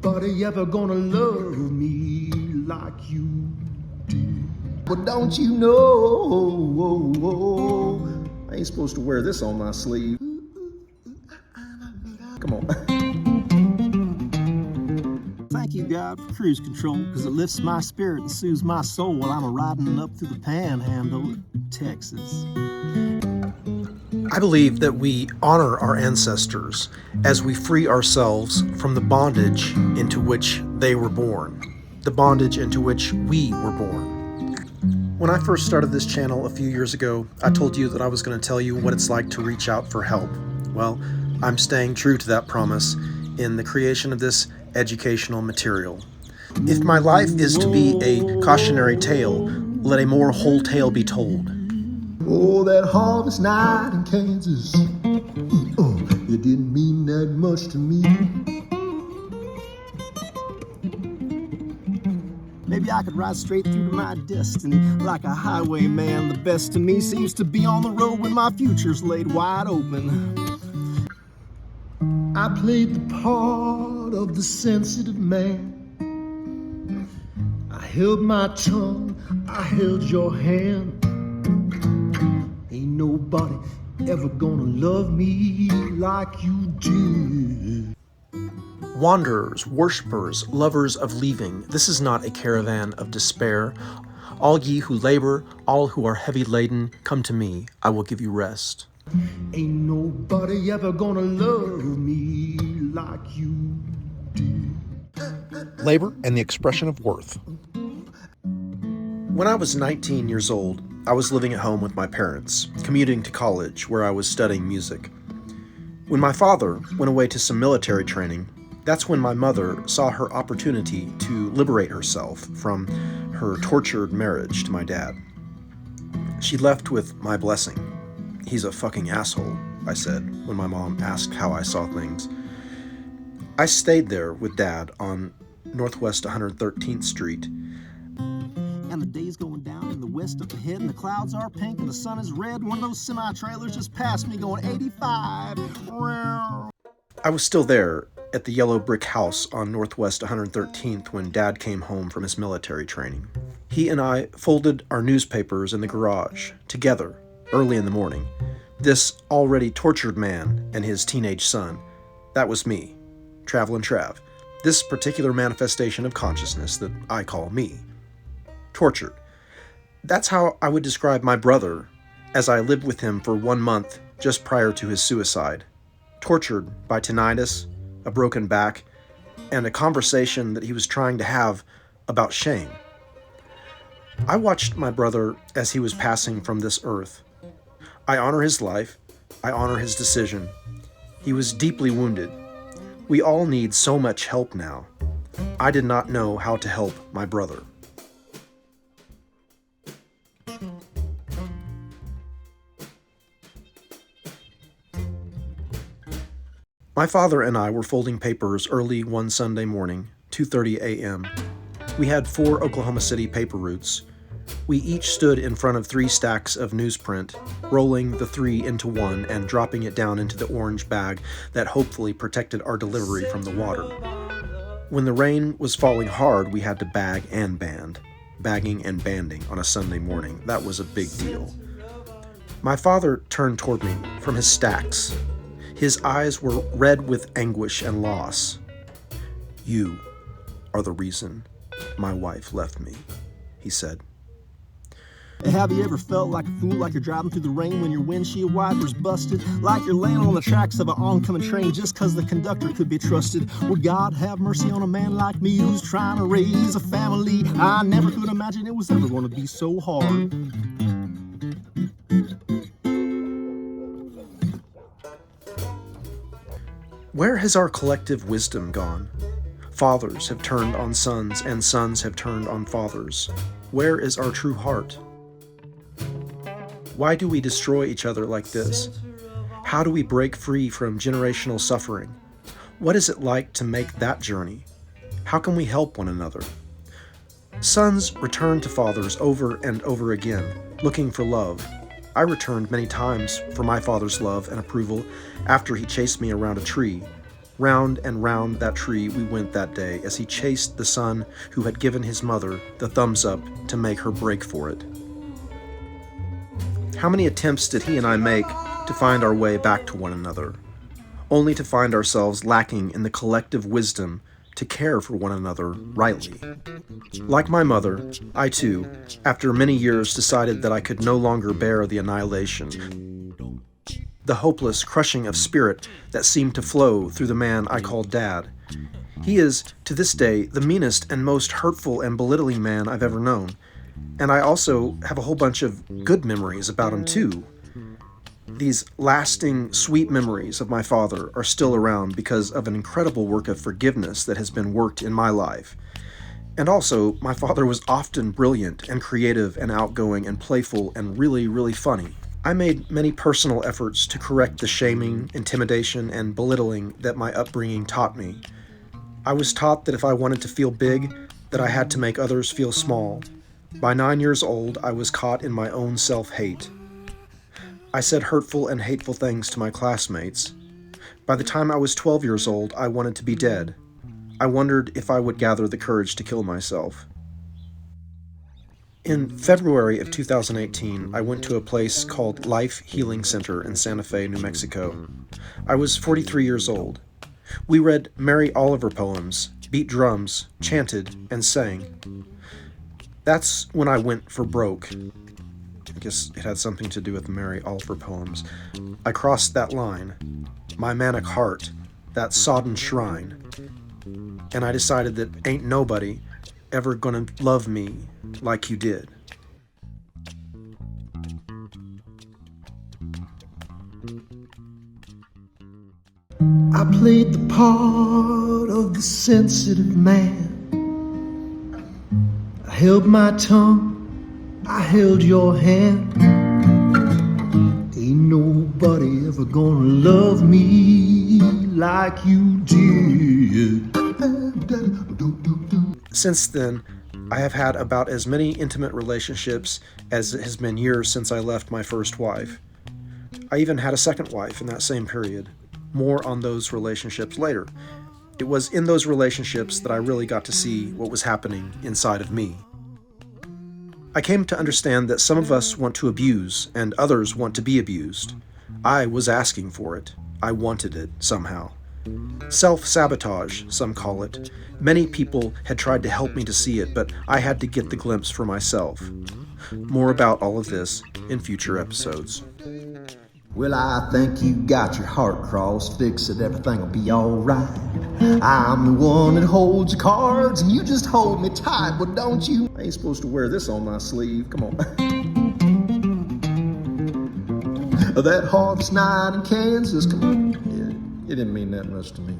nobody ever gonna love me like you do. But don't you know, I ain't supposed to wear this on my sleeve. Come on. Thank you, God, for cruise control, because it lifts my spirit and soothes my soul while I'm riding up through the panhandle of Texas. I believe that we honor our ancestors as we free ourselves from the bondage into which they were born, the bondage into which we were born. When I first started this channel a few years ago, I told you that I was going to tell you what it's like to reach out for help. Well, I'm staying true to that promise in the creation of this educational material. If my life is to be a cautionary tale, let a more whole tale be told. Oh, that harvest night in Kansas, it didn't mean that much to me. Maybe I could ride straight through to my destiny like a highwayman. The best to me seems to be on the road when my future's laid wide open. I played the part of the sensitive man. I held my tongue, I held your hand. Ain't nobody ever gonna love me like you do. Wanderers, worshippers, lovers of leaving, this is not a caravan of despair. All ye who labor, all who are heavy laden, come to me, I will give you rest. Ain't nobody ever gonna love me like you do. Labor and the expression of worth. When I was 19 years old, I was living at home with my parents, commuting to college where I was studying music. When my father went away to some military training, that's when my mother saw her opportunity to liberate herself from her tortured marriage to my dad. She left with my blessing. He's a fucking asshole, I said when my mom asked how I saw things. I stayed there with Dad on Northwest 113th Street. And the day's going down in the west up ahead, and the clouds are pink and the sun is red. One of those semi-trailers just passed me going 85. I was still there at the yellow brick house on Northwest 113th when Dad came home from his military training. He and I folded our newspapers in the garage together early in the morning. This already tortured man and his teenage son, that was me, Travelin' Trav. This particular manifestation of consciousness that I call me. Tortured. That's how I would describe my brother as I lived with him for 1 month just prior to his suicide. Tortured by tinnitus, a broken back, and a conversation that he was trying to have about shame. I watched my brother as he was passing from this earth. I honor his life. I honor his decision. He was deeply wounded. We all need so much help now. I did not know how to help my brother. My father and I were folding papers early one Sunday morning, 2:30 a.m. We had 4 Oklahoma City paper routes. We each stood in front of 3 stacks of newsprint, rolling the 3 into one and dropping it down into the orange bag that hopefully protected our delivery from the water. When the rain was falling hard, we had to bag and band. Bagging and banding on a Sunday morning, that was a big deal. My father turned toward me from his stacks. His eyes were red with anguish and loss. "You are the reason my wife left me," he said. Have you ever felt like a fool, like you're driving through the rain when your windshield wiper's busted? Like you're laying on the tracks of an oncoming train just cause the conductor could be trusted? Would God have mercy on a man like me who's trying to raise a family? I never could imagine it was ever going to be so hard. Where has our collective wisdom gone? Fathers have turned on sons, and sons have turned on fathers. Where is our true heart? Why do we destroy each other like this? How do we break free from generational suffering? What is it like to make that journey? How can we help one another? Sons return to fathers over and over again, looking for love. I returned many times for my father's love and approval after he chased me around a tree. Round and round that tree we went that day as he chased the son who had given his mother the thumbs up to make her break for it. How many attempts did he and I make to find our way back to one another, only to find ourselves lacking in the collective wisdom to care for one another rightly? Like my mother, I too, after many years, decided that I could no longer bear the annihilation, the hopeless crushing of spirit that seemed to flow through the man I called Dad. He is, to this day, the meanest and most hurtful and belittling man I've ever known, and I also have a whole bunch of good memories about him too. These lasting, sweet memories of my father are still around because of an incredible work of forgiveness that has been worked in my life. And also, my father was often brilliant and creative and outgoing and playful and really, really funny. I made many personal efforts to correct the shaming, intimidation, and belittling that my upbringing taught me. I was taught that if I wanted to feel big, that I had to make others feel small. By 9 years old, I was caught in my own self-hate. I said hurtful and hateful things to my classmates. By the time I was 12 years old, I wanted to be dead. I wondered if I would gather the courage to kill myself. In February of 2018, I went to a place called Life Healing Center in Santa Fe, New Mexico. I was 43 years old. We read Mary Oliver poems, beat drums, chanted, and sang. That's when I went for broke. I guess it had something to do with the Mary Oliver poems. I crossed that line, my manic heart, that sodden shrine, and I decided that ain't nobody ever gonna love me like you did. I played the part of the sensitive man. I held my tongue, I held your hand. Ain't nobody ever gonna love me like you did. Since then, I have had about as many intimate relationships as it has been years since I left my first wife. I even had a second wife in that same period. More on those relationships later. It was in those relationships that I really got to see what was happening inside of me. I came to understand that some of us want to abuse and others want to be abused. I was asking for it. I wanted it somehow. Self-sabotage, some call it. Many people had tried to help me to see it, but I had to get the glimpse for myself. More about all of this in future episodes. Well, I think you got your heart crossed, fix it, everything will be alright. I'm the one that holds your cards, and you just hold me tight, but don't you? I ain't supposed to wear this on my sleeve, come on. That harvest night in Kansas, come on. Yeah, it didn't mean that much to me.